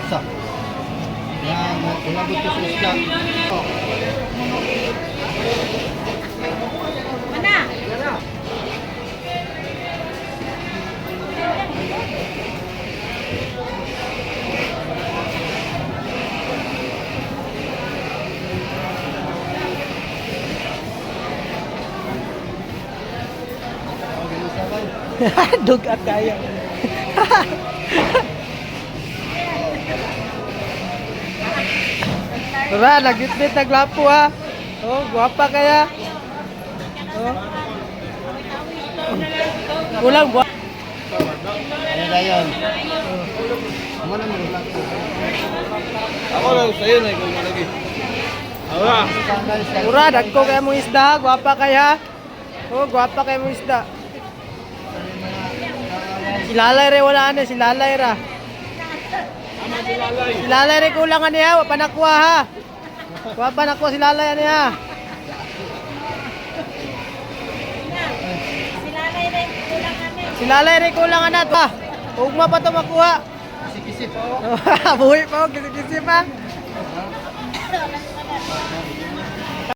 Sa. Yan, ulabot ko sa isla. Mana? Dugat kayo. Tara, nagitbit naglapo ha. Oh, guwapa kaya. Oh. Kulang buwan. Ano na yan? Ano na mo lang? Ako lang sa'yo na ikaw lagi. Awa. Mura, dagko kaya mo isda, guwapa kaya. Oh, guwapa kaya mo isda. Si Lalay re wala na, si Lalay ra. Si Lalay re kulang niya, wa pa nakuha ha. Wa pa nakuha si Lalay niya. Si Lalay re kulang na to. Ugma pa to makuha. Kisip-kisip. Buhi pa, kisip-kisip ha.